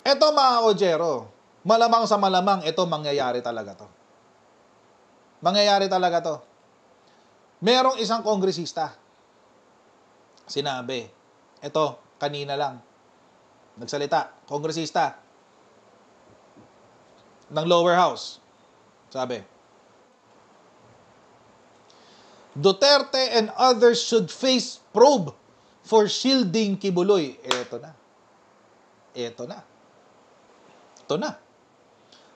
Eto mga Kojero, malamang sa malamang, ito mangyayari talaga to. Mangyayari talaga to. Merong isang kongresista, sinabi, ito, kanina lang, nagsalita, kongresista, ng lower house, sabi, Duterte and others should face probe for shielding Kibuloy. Eto na. Eto na. Ito na.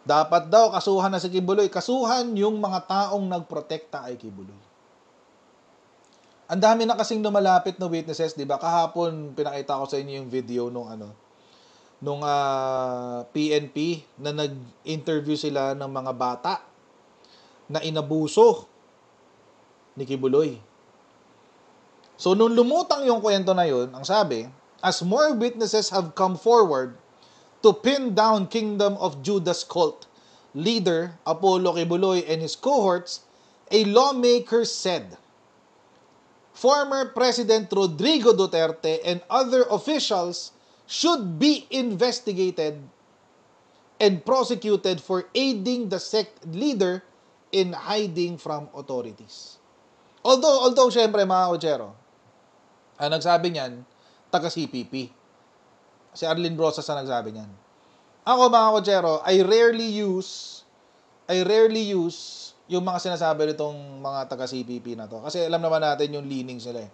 Dapat daw kasuhan na si Kibuloy. Kasuhan yung mga taong nagprotekta kay Kibuloy. Ang dami na kasing lumalapit na witnesses, 'di ba? Kahapon pinakita ko sa inyo yung video nung PNP na nag-interview sila ng mga bata na inabuso ni Kibuloy. So nung lumutang yung kwento na yun, ang sabi, as more witnesses have come forward to pin down Kingdom of Judas cult leader Apollo Kibuloy and his cohorts, a lawmaker said, former President Rodrigo Duterte and other officials should be investigated and prosecuted for aiding the sect leader in hiding from authorities. Although syempre mga Kojero, ang nagsabi niyan, taga CPP. Si Arlene Brosas ang nagsabi niyan. Ako mga Kojero, I rarely use yung mga sinasabi nitong mga taga CPP na to. Kasi alam naman natin yung leaning sila eh.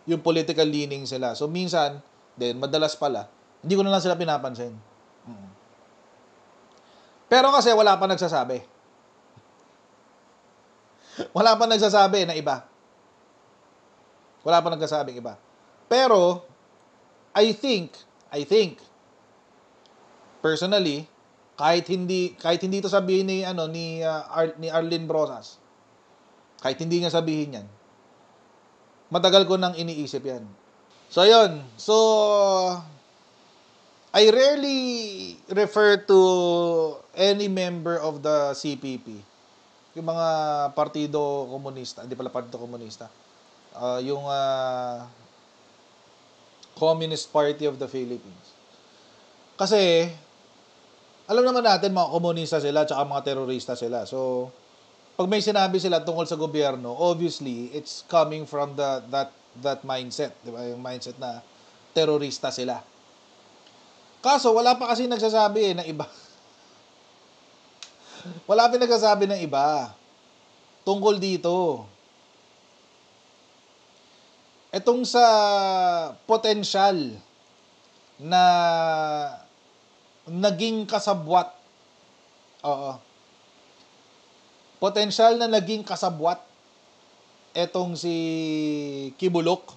Yung political leaning sila. So minsan, madalas pala, hindi ko na lang sila pinapansin. Pero kasi wala pa nagsasabi. Wala pa nagsasabi na iba. Wala pa nagsasabing iba. Pero, I think, personally, kahit hindi ito sabihin ni Arlene Brosas, kahit hindi niya sabihin yan, matagal ko nang iniisip yan. So, yun. So, I rarely refer to any member of the CPP. Yung mga partido komunista, hindi pala partido komunista, yung Communist Party of the Philippines. Kasi, alam naman natin mga komunista sila at mga terorista sila. So, pag may sinabi sila tungkol sa gobyerno, obviously, it's coming from that mindset. Di ba? Yung mindset na terorista sila. Kaso, wala pa kasi nagsasabi na iba. Wala pa nagsasabi ng iba tungkol dito. Etong sa potensyal na naging kasabwat. Oo. Potensyal na naging kasabwat etong si Kibulok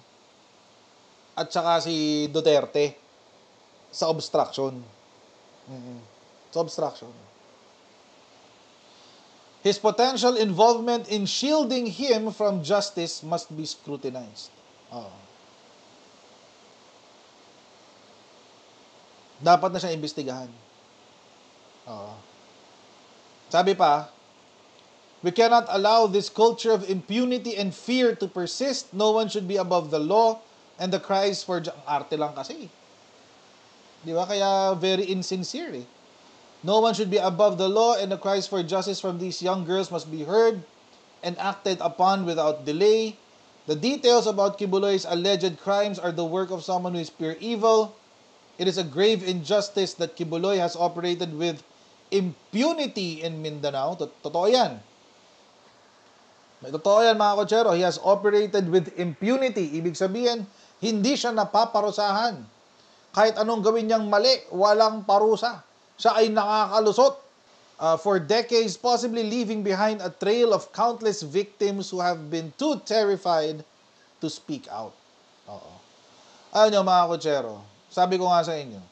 at saka si Duterte sa obstruction. Sa obstruction. His potential involvement in shielding him from justice must be scrutinized. Dapat na siya imbestigahan. Sabi pa, we cannot allow this culture of impunity and fear to persist. No one should be above the law and the cries for arte lang kasi. Di ba? Kaya very insincere eh. No one should be above the law, and the cries for justice from these young girls must be heard and acted upon without delay. The details about Kibuloy's alleged crimes are the work of someone who is pure evil. It is a grave injustice that Kibuloy has operated with impunity in Mindanao. Totoo yan. Totoo yan mga Kojero. He has operated with impunity. Ibig sabihin, hindi siya napaparusahan. Kahit anong gawin niyang mali, walang parusa. Siya ay nakakalusot for decades, possibly leaving behind a trail of countless victims who have been too terrified to speak out. Ayun nyo mga Kojero, sabi ko nga sa inyo,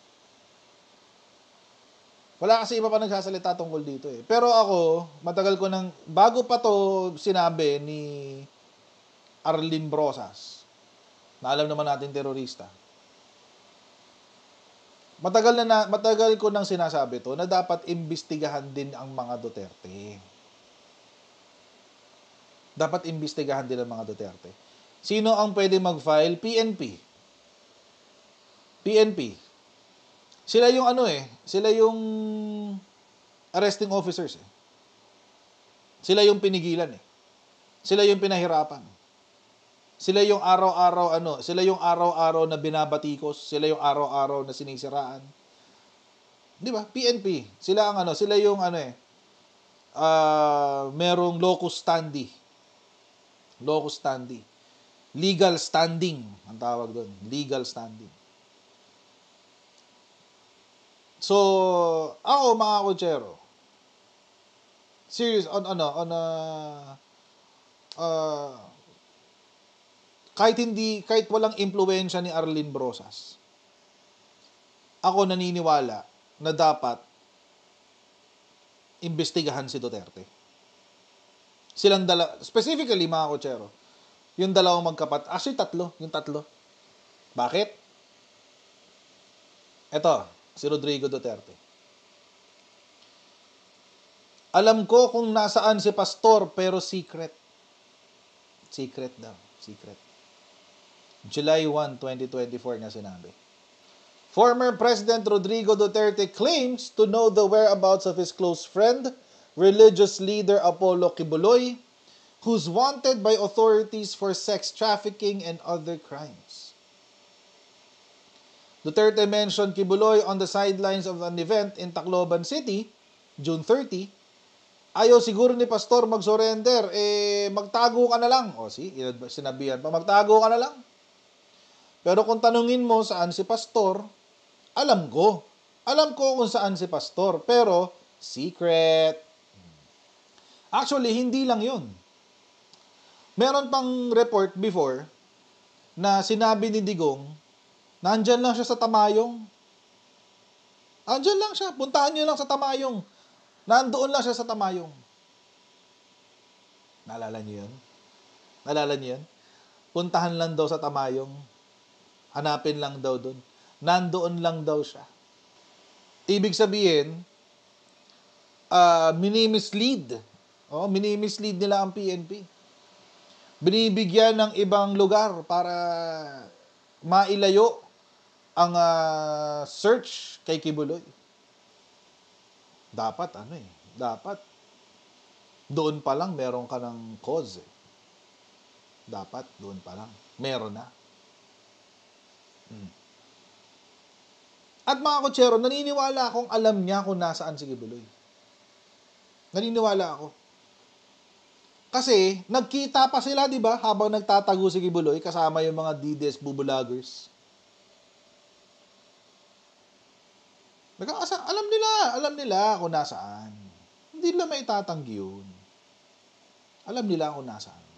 wala kasi iba pa nagsasalita tungkol dito eh. Pero ako, matagal ko nang, bago pa to sinabi ni Arlene Brosas, na alam naman natin terorista, matagal ko nang sinasabi to na dapat imbestigahan din ang mga Duterte. Dapat imbestigahan din ang mga Duterte. Sino ang pwede mag-file? PNP. Sila yung ano sila yung arresting officers eh. Sila yung pinigilan eh. Sila yung pinahirapan. Sila yung araw-araw na binabatikos, sila yung araw-araw na sinisiraan. 'Di ba? PNP, sila ang sila yung merong locus standi. Locus standi. Legal standing ang tawag doon, legal standing. So, ako mga kotsero, serious kahit walang impluwensya ni Arlene Brosas, ako naniniwala na dapat imbestigahan si Duterte. Silang specifically mga kotsero, yung dalawang actually yung tatlo. Bakit? Ito, si Rodrigo Duterte. Alam ko kung nasaan si Pastor, pero secret. Secret daw, secret. July 1, 2024 niya sinabi. Former President Rodrigo Duterte claims to know the whereabouts of his close friend, religious leader Apollo Kibuloy, who's wanted by authorities for sex trafficking and other crimes. Duterte mentioned Kibuloy on the sidelines of an event in Tacloban City, June 30. Ayaw siguro ni Pastor mag-surrender, magtago ka na lang. Sinabihan pa, magtago ka na lang. Pero kung tanungin mo saan si Pastor, alam ko. Alam ko kung saan si Pastor, pero secret. Actually, hindi lang yun. Meron pang report before na sinabi ni Digong, nandyan lang siya sa Tamayong. Andyan lang siya. Puntahan niyo lang sa Tamayong. Nandoon lang siya sa Tamayong. Naalala niyo yun? Naalala niyo yun? Puntahan lang daw sa Tamayong. Hanapin lang daw doon. Nandoon lang daw siya. Ibig sabihin, minimislead. Minimislead nila ang PNP. Binibigyan ng ibang lugar para mailayo ang search kay Kibuloy. Dapat dapat doon pa lang meron ka ng cause. Dapat doon pa lang meron na. At mga kotsero, naniniwala akong alam niya kung nasaan si Kibuloy. Naniniwala ako. Kasi, nagkita pa sila, di ba? Habang nagtatago si Kibuloy, kasama yung mga DDS bubulagers. Alam nila kung nasaan. Hindi nila may tatanggi yun. Alam nila kung nasaan.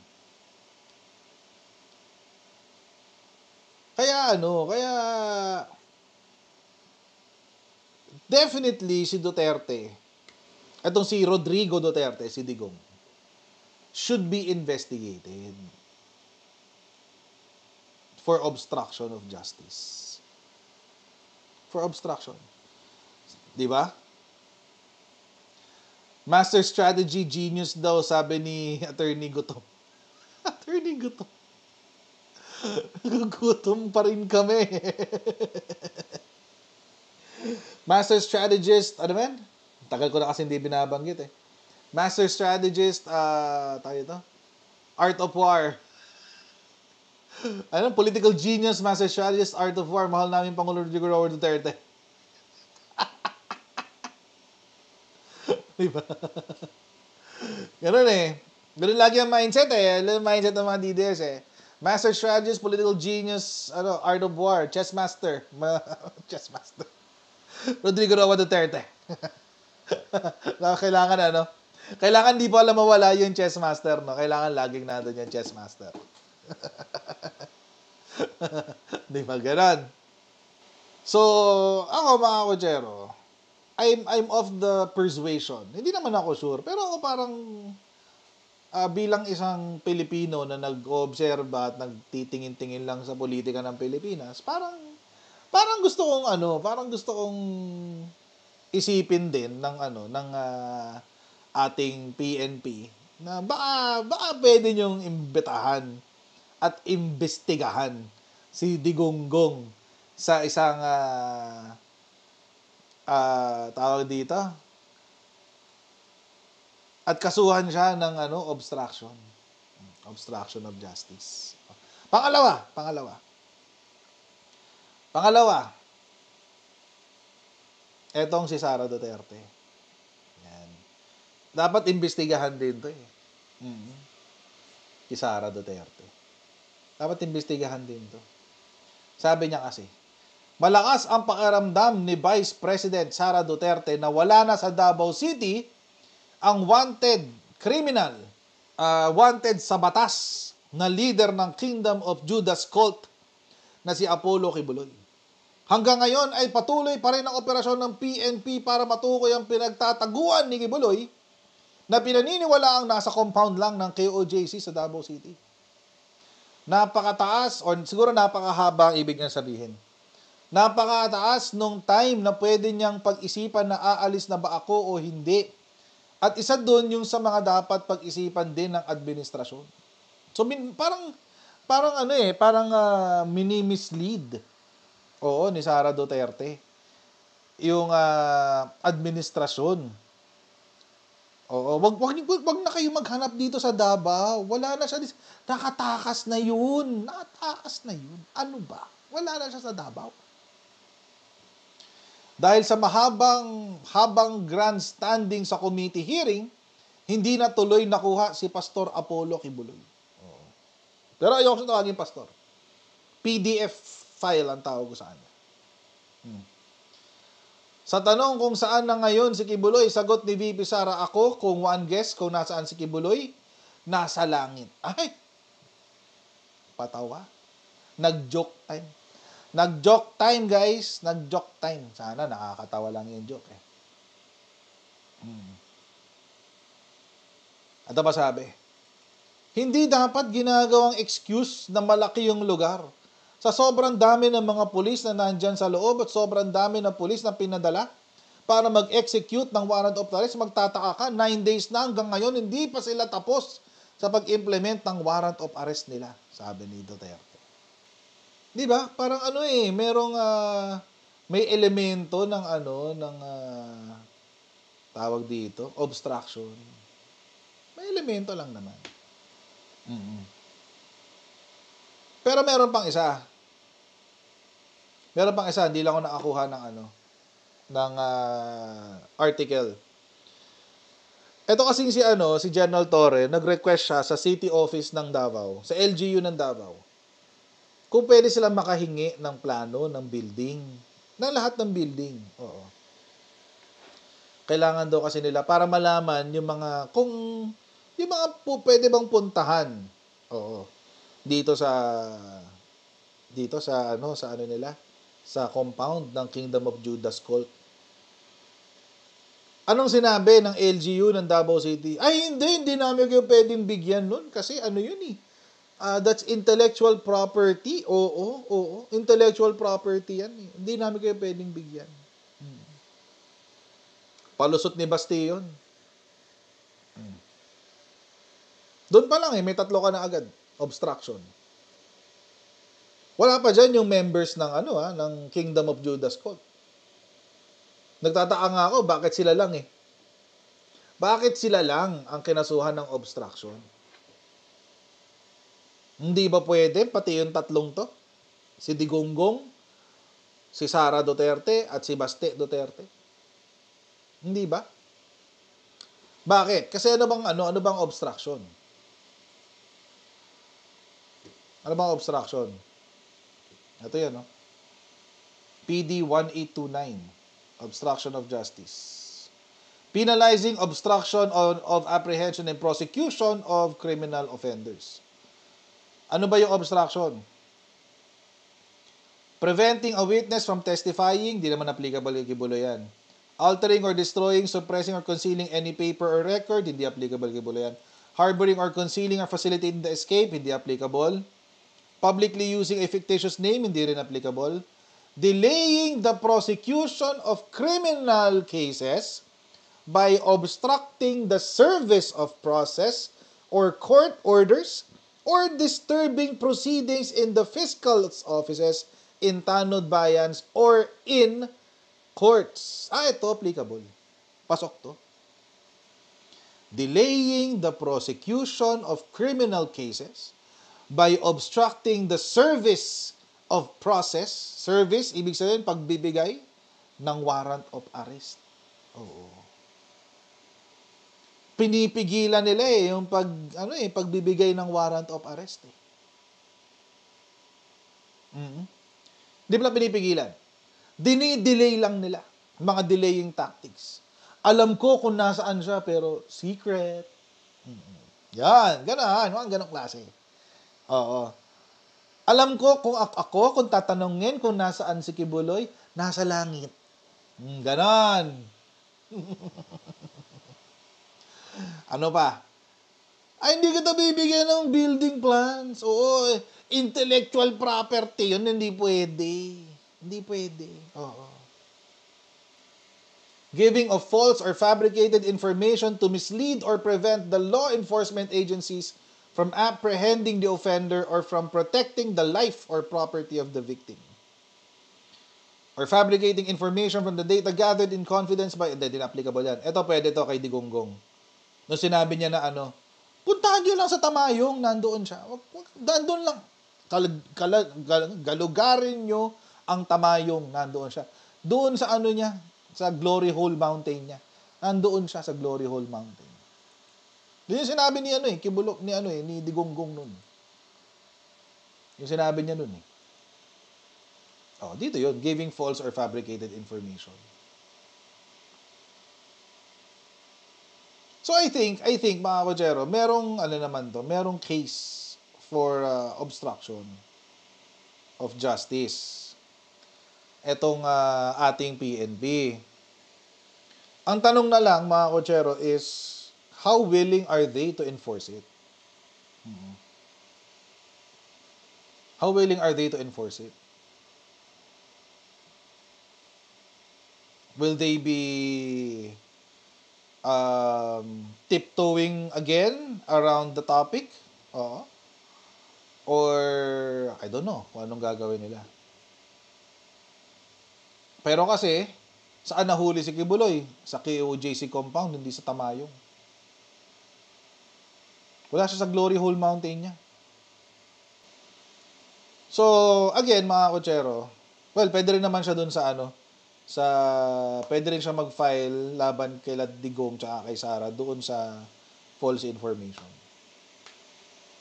Kaya definitely si Duterte, itong si Rodrigo Duterte, si Digong, should be investigated for obstruction of justice. For obstruction. Di ba? Master strategy genius daw, sabi ni Attorney Gutom. Attorney Gutom. Gutom pa rin kami. Master strategist, ano man? Tagal ko na kasi hindi binabanggit eh. Master strategist, Art of War. Political genius, master strategist, Art of War. Mahal namin Pangulo Rodrigo Duterte. Diba? Ganun eh. Ganun lagi ang mindset eh. Ganun mindset ng mga DDS eh. Master strategist, political genius, Art of War, chess master. Chess master. Rodrigo Duterte. Kailangan di pa alam mawala yung chess master, no? Kailangan laging nandun yung chess master. Di ba ganun? So, ako mga kotsero, I'm of the persuasion. Hindi naman ako sure, pero ako parang bilang isang Pilipino na nag-obserba at nagtitingin-tingin lang sa politika ng Pilipinas, parang gusto kong isipin din ng ating PNP na baka pwede niyong imbitahan at imbestigahan si Digonggong sa isang tawag dito, at kasuhan siya ng obstruction. Obstruction of justice. Pangalawa. Etong si Sara Duterte. Yan. Dapat imbestigahan din to eh. Si Sara Duterte. Dapat imbestigahan din to. Sabi niya kasi, malakas ang pakiramdam ni Vice President Sara Duterte na wala na sa Davao City ang wanted criminal, wanted sa batas na leader ng Kingdom of Judas cult na si Apollo Kibuloy. Hanggang ngayon ay patuloy pa rin ang operasyon ng PNP para matukoy ang pinagtataguan ni Kibuloy na pinaniniwalaang nasa compound lang ng KOJC sa Davao City. Napakataas, o siguro napakahaba ang ibig niyang sabihin. Napakataas nung time na pwede niyang pag-isipan na aalis na ba ako o hindi. At isa doon yung sa mga dapat pag-isipan din ng administrasyon. So parang mini-mislead. Oo, ni Sara Duterte. Yung administrasyon. Oo, wag na kayo maghanap dito sa Davao. Wala na siya. Nakatakas na yun. Ano ba? Wala na siya sa Davao. Dahil sa habang grandstanding sa committee hearing, hindi na tuloy nakuha si Pastor Apollo Kibuloy. Oo. Pero ayoko siya tawagin pastor. PDF file ang tawag ko sa kanya. Sa tanong kung saan na ngayon si Kibuloy, sagot ni VP Sara, ako, kung one guess kung nasaan si Kibuloy, nasa langit. Ay! Patawa. Nag-joke time. Nag-joke time, guys. Nag-joke time. Sana nakakatawa lang yung joke eh. At ba sabi? Hindi dapat ginagawang excuse na malaki yung lugar. Sa sobrang dami ng mga pulis na nandyan sa loob at sobrang dami ng pulis na pinadala para mag-execute ng warrant of arrest, magtataka ka, 9 days na hanggang ngayon, hindi pa sila tapos sa pag-implement ng warrant of arrest nila, sabi ni Duterte. Di ba? Parang merong may elemento ng tawag dito, obstruction. May elemento lang naman. Pero meron pang isa. Hindi lang ako nakakuha ng article. Ito kasing si General Torre, nag-request siya sa city office ng Davao, sa LGU ng Davao, kung pwede silang makahingi ng plano ng building, ng lahat ng building. Oo. Kailangan daw kasi nila para malaman yung mga pwede bang puntahan. Oo. Dito sa compound ng Kingdom of Judas cult. Anong sinabi ng LGU ng Davao City? Ay, hindi namin kayo pwedeng bigyan nun kasi yun eh. That's intellectual property. Oo. Intellectual property yan eh. Hindi namin kayo pwedeng bigyan. Palusot ni Bastion. Doon pa lang may 3 ka na agad. Obstruction. Wala pa dyan yung members ng ng Kingdom of Judas cult. Nagtataka nga ako, bakit sila lang eh? Bakit sila lang ang kinasuhan ng obstruction? Hindi ba pwede pati yung 3 to? Si Digonggong, si Sara Duterte, at si Baste Duterte? Hindi ba? Bakit? Kasi ano bang obstruction? Ano bang obstruction? Ito yan, no? PD 1829, obstruction of justice. Penalizing obstruction of apprehension and prosecution of criminal offenders. Ano ba yung obstruction? Preventing a witness from testifying, di naman applicable kay Kibuloy yan. Altering or destroying, suppressing or concealing any paper or record, hindi applicable kay Kibuloy yan. Harboring or concealing or facilitating the escape, hindi applicable. Publicly using a fictitious name, hindi rin applicable. Delaying the prosecution of criminal cases by obstructing the service of process or court orders or disturbing proceedings in the fiscal's offices in Tanod Bayans or in courts. Ito applicable. Pasok to. Delaying the prosecution of criminal cases by obstructing the service of process. Service, ibig sabihin, pagbibigay ng warrant of arrest. Oo. Pinipigilan nila yung pagbibigay ng warrant of arrest. Di pala pinipigilan. Dinidelay lang nila. Mga delaying tactics. Alam ko kung nasaan siya, pero secret. Yan, ganong klase. Oo. Alam ko kung kung tatanungin kung nasaan si Kibuloy, nasa langit. Ganon. Ano pa? Ay, hindi kita bibigyan ng building plans. Oo, intellectual property. Yun, hindi pwede. Hindi pwede. Oo. Giving of false or fabricated information to mislead or prevent the law enforcement agencies from apprehending the offender or from protecting the life or property of the victim. Or fabricating information from the data gathered in confidence by... Hindi applicable yan. Ito, pwede to kay Digonggong. Nung sinabi niya na puntahan niyo lang sa Tamayong, nandoon siya. Nandoon lang. Galugarin niyo ang Tamayong, nandoon siya. Doon sa niya, sa Glory Hole Mountain niya. Nandoon siya sa Glory Hole Mountain. Yun yung sinabi ni Kibulok ni Digonggong nun. Yung sinabi niya nun dito yun, giving false or fabricated information. So I think mga Kojero, merong case for obstruction of justice. Etong ating PNP. Ang tanong na lang, mga Kojero, is how willing are they to enforce it? How willing are they to enforce it? Will they be tiptoeing again around the topic? Or, I don't know kung anong gagawin nila. Pero kasi, saan nahuli si Kibuloy? Sa KOJC compound, hindi sa Tamayong. Wala siya sa Glory Hole Mountain niya. So, again, mga Kojero, well, pwede rin naman siya dun sa pwede rin siya mag-file laban kay Digong tsaka kay Sara doon sa false information.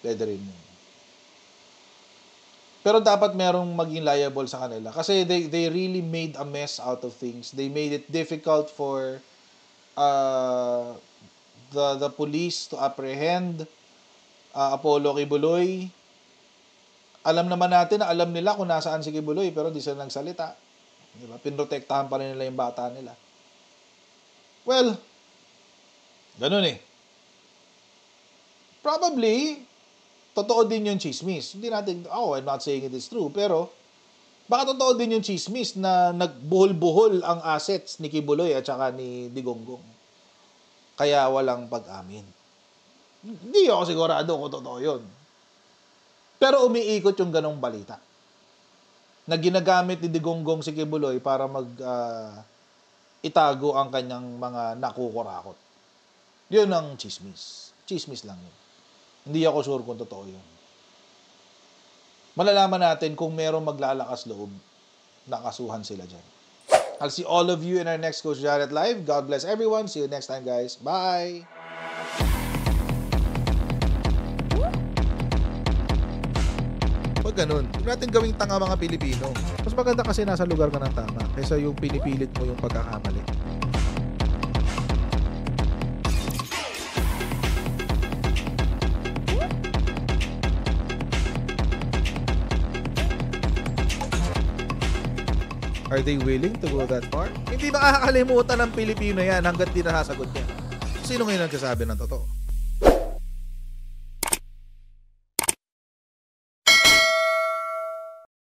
Pwede rin yun. Pero dapat merong maging liable sa kanila. Kasi they really made a mess out of things. They made it difficult for the police to apprehend Apollo Kibuloy. Alam naman natin na alam nila kung nasaan si Kibuloy, pero di sila nagsalita. Diba? Pinrotektahan pa rin nila yung bata nila. Well, ganun Probably, totoo din yung chismis. Hindi natin, I'm not saying it is true, pero baka totoo din yung chismis na nagbuhol-buhol ang assets ni Kibuloy at saka ni Digonggong. Kaya walang pag-amin. Hindi ako sigurado kung totoo yun. Pero umiikot yung ganong balita. Na ginagamit ni Digonggong si Kibuloy para itago ang kanyang mga nakukurakot. Yun ang chismis. Chismis lang yun. Hindi ako sure kung totoo yun. Malalaman natin kung merong maglalakas loob, nakasuhan sila dyan. I'll see all of you in our next Coach Jared Live. God bless everyone. See you next time, guys. Bye! Pag ganun, huwag natin gawing tanga mga Pilipino. Mas maganda kasi nasa lugar ka ng tama kaysa yung pinipilit mo yung pagkakamali. Are they willing to go that far? Hindi makakalimutan ng Pilipino yan hanggat di nasasagot niya. Sino ngayon nagsasabi ng totoo?